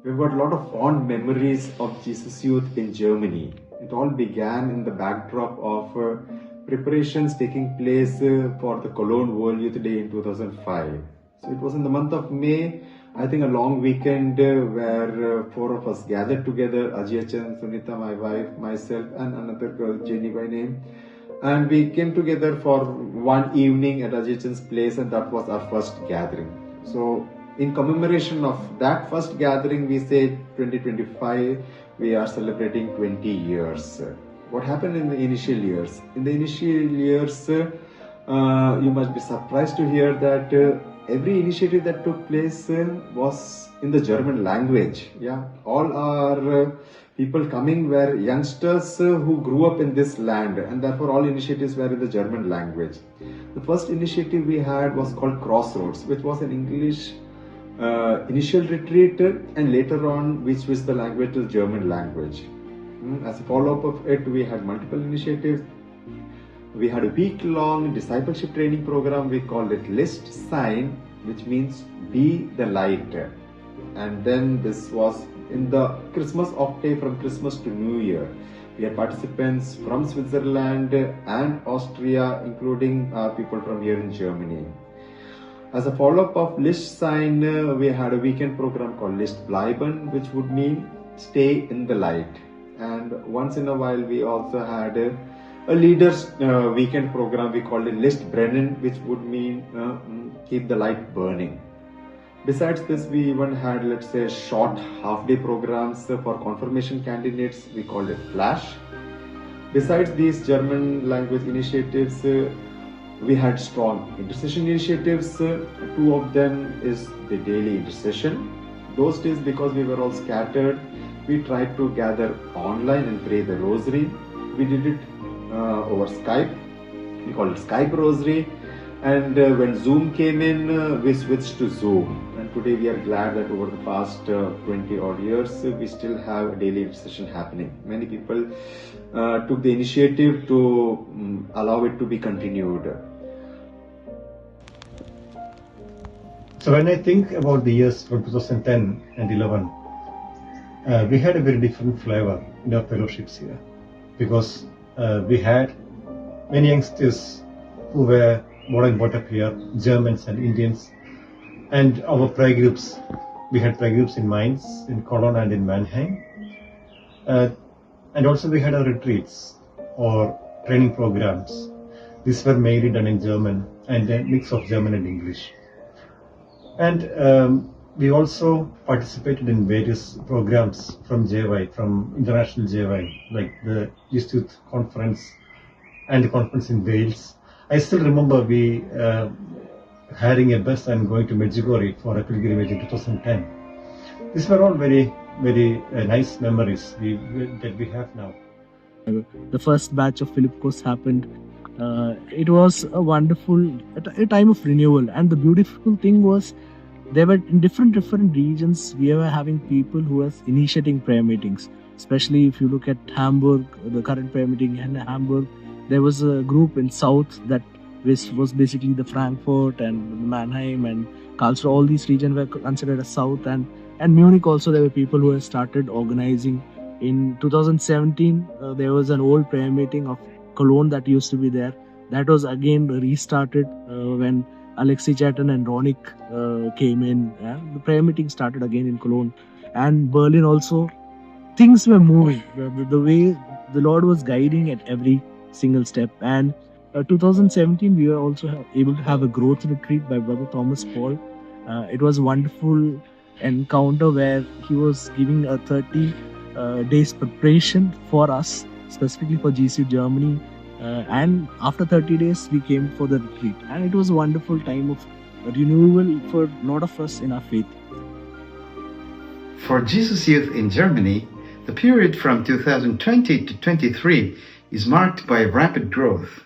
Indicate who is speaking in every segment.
Speaker 1: We've got a lot of fond memories of Jesus Youth in Germany. It all began in the backdrop of preparations taking place for the Cologne World Youth Day in 2005. So it was in the month of May, I think a long weekend where four of us gathered together, Ajiyachan, Sunita, my wife, myself and another girl, Jenny by name. And we came together for one evening at Ajiyachan's place, and that was our first gathering. So in commemoration of that first gathering, we say 2025, we are celebrating 20 years. What happened in the initial years? In the initial years, you must be surprised to hear that every initiative that took place was in the German language. Yeah, all our people coming were youngsters who grew up in this land, and therefore all initiatives were in the German language. The first initiative we had was called Crossroads, which was an English initial retreat, and later on we switched the language to the German language. As a follow-up of it, we had multiple initiatives. We had a week-long discipleship training program. We called it List Sign, which means be the light. And then this was in the Christmas octave, from Christmas to New Year. We had participants from Switzerland and Austria, including people from here in Germany. As a follow-up of List Sign, we had a weekend program called List Bleiben, which would mean stay in the light. And once in a while, we also had a leaders weekend program. We called it List Brennen, which would mean keep the light burning. Besides this, we even had, let's say, short half-day programs for confirmation candidates. We called it Flash. Besides these German language initiatives, we had strong intercession initiatives. Two of them is the daily intercession. Those days, because we were all scattered, we tried to gather online and pray the rosary. We did it over Skype. We call it Skype Rosary. And when Zoom came in, we switched to Zoom. And today we are glad that over the past 20 odd years, we still have a daily intercession happening. Many people took the initiative to allow it to be continued.
Speaker 2: So when I think about the years from 2010 and 11, we had a very different flavor in our fellowships here, because we had many youngsters who were born and brought up here, Germans and Indians, and our prayer groups. We had prayer groups in Mainz, in Cologne and in Mannheim, and also we had our retreats or training programs. These were mainly done in German and a mix of German and English. And we also participated in various programs from JY, from international JY, like the Youth Conference and the conference in Wales. I still remember we hiring a bus and going to Medjugorje for a pilgrimage in 2010. These were all very, very nice memories that we have now.
Speaker 3: The first batch of Philip course happened. It was a wonderful a time of renewal, and the beautiful thing was there were in different regions we were having people who were initiating prayer meetings. Especially if you look at Hamburg, the current prayer meeting in Hamburg, there was a group in South that was basically the Frankfurt and Mannheim and Karlsruhe. All these regions were considered as South, and Munich also. There were people who had started organizing. In 2017, there was an old prayer meeting of Cologne that used to be there. That was again restarted when Alexei Chatan and Ronik came in. The prayer meeting started again in Cologne. And Berlin also. Things were moving. The way the Lord was guiding at every single step. And 2017, we were also able to have a growth retreat by Brother Thomas Paul. It was a wonderful encounter where he was giving a 30 days preparation for us, specifically for GCU Germany. And after 30 days, we came for the retreat. And it was a wonderful time of renewal for a lot of us in our faith.
Speaker 4: For Jesus Youth in Germany, the period from 2020 to 23 is marked by rapid growth.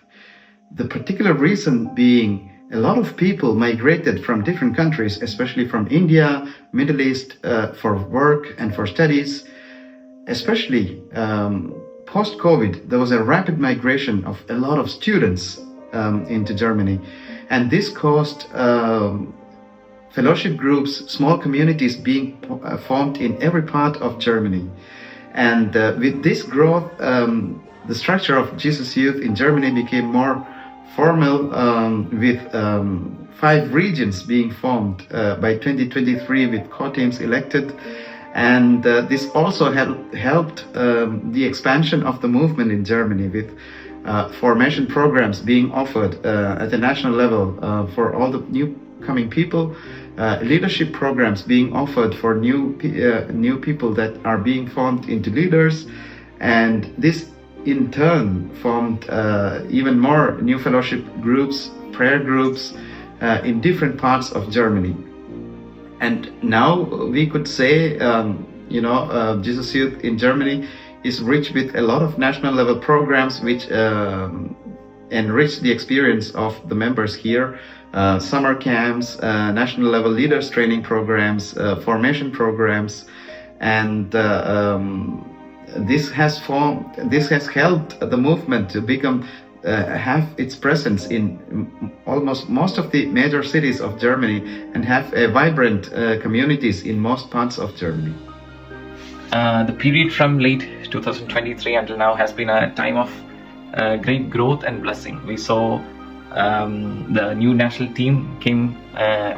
Speaker 4: The particular reason being a lot of people migrated from different countries, especially from India, Middle East, for work and for studies. Especially post-COVID, there was a rapid migration of a lot of students into Germany. And this caused fellowship groups, small communities being formed in every part of Germany. And with this growth, the structure of Jesus Youth in Germany became more formal, with 5 regions being formed by 2023 with core teams elected. And this also helped the expansion of the movement in Germany, with formation programs being offered at the national level for all the new coming people, leadership programs being offered for new people that are being formed into leaders, and this in turn formed even more new fellowship groups, prayer groups in different parts of Germany. And now we could say, Jesus Youth in Germany is rich with a lot of national level programs which enrich the experience of the members here. Summer camps, national level leaders training programs, formation programs, and this has helped the movement to become have its presence in almost most of the major cities of Germany and have a vibrant communities in most parts of Germany.
Speaker 5: The period from late 2023 until now has been a time of great growth and blessing. We saw the new national team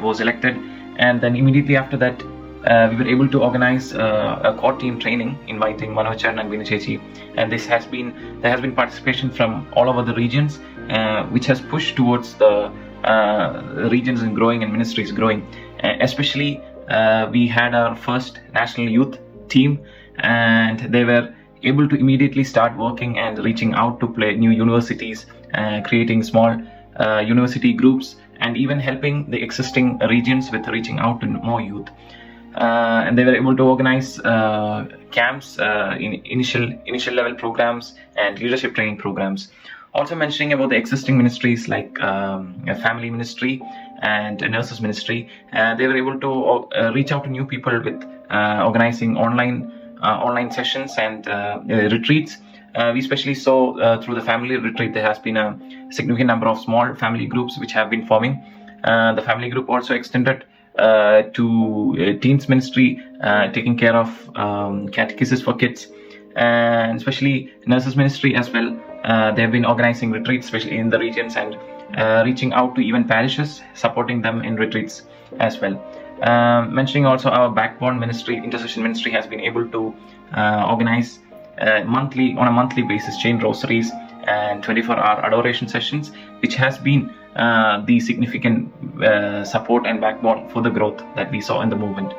Speaker 5: was elected, and then immediately after that we were able to organize a core team training, inviting Manochan and Vinachechi, and there has been participation from all over the regions, which has pushed towards the regions and growing and ministries growing. Especially we had our first national youth team, and they were able to immediately start working and reaching out to new universities, creating small university groups, and even helping the existing regions with reaching out to more youth. And they were able to organize camps, initial level programs, and leadership training programs. Also mentioning about the existing ministries like a family ministry and a nurses ministry, they were able to reach out to new people with organizing online sessions and retreats. We especially saw through the family retreat there has been a significant number of small family groups which have been forming. The family group also extended to teens ministry, taking care of catechesis for kids, and especially nurses ministry as well. They have been organizing retreats, especially in the regions, and reaching out to even parishes, supporting them in retreats as well. Mentioning also our backbone ministry, intercession ministry, has been able to organize on a monthly basis chain rosaries and 24-hour adoration sessions, which has been the significant support and backbone for the growth that we saw in the movement.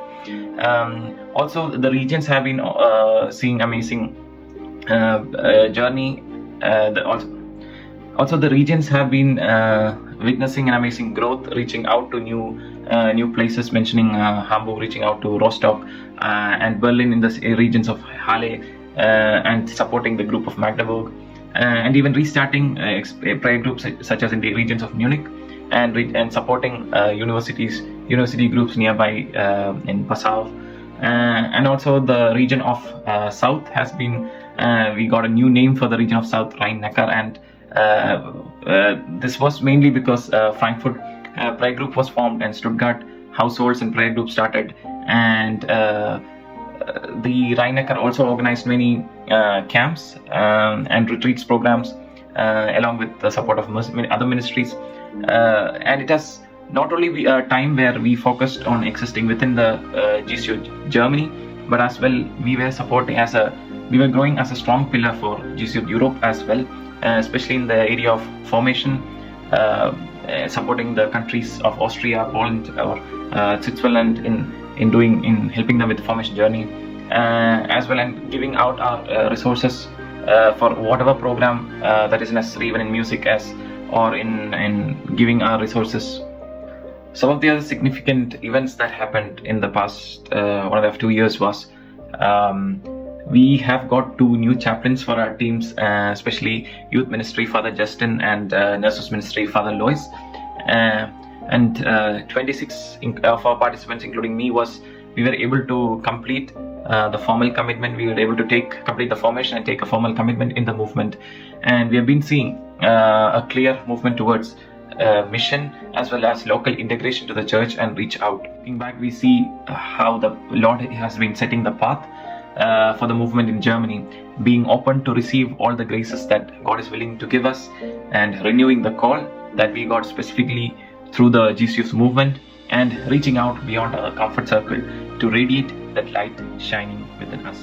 Speaker 5: Also, the regions have been seeing amazing journey. Also, the regions have been witnessing an amazing growth, reaching out to new places. Mentioning Hamburg, reaching out to Rostock, and Berlin in the regions of Halle, and supporting the group of Magdeburg. And even restarting prayer groups such as in the regions of Munich, and supporting university groups nearby in Passau, and also the region of South has been. We got a new name for the region of South, Rhein-Neckar, and this was mainly because Frankfurt prayer group was formed, and Stuttgart households and prayer groups started, and the Rhein-Neckar also organized many camps and retreats programs, along with the support of other ministries. And it has not only be a time where we focused on existing within the GCU Germany, but as well we were growing as a strong pillar for GCU Europe as well, especially in the area of formation, supporting the countries of Austria, Poland, or Switzerland in helping them with the formation journey, as well, and giving out our resources for whatever program that is necessary, even in music or in giving our resources. Some of the other significant events that happened in the past 1.5-2 years was we have got 2 new chaplains for our teams, especially youth ministry, Father Justin, and nurses ministry, Father Lois. And 26 of our participants, including me, we were able to complete the formal commitment. We were able to complete the formation and take a formal commitment in the movement. And we have been seeing a clear movement towards mission as well as local integration to the church and reach out. Looking back, we see how the Lord has been setting the path for the movement in Germany, being open to receive all the graces that God is willing to give us and renewing the call that we got specifically through the Jesus movement and reaching out beyond our comfort circle to radiate that light shining within us.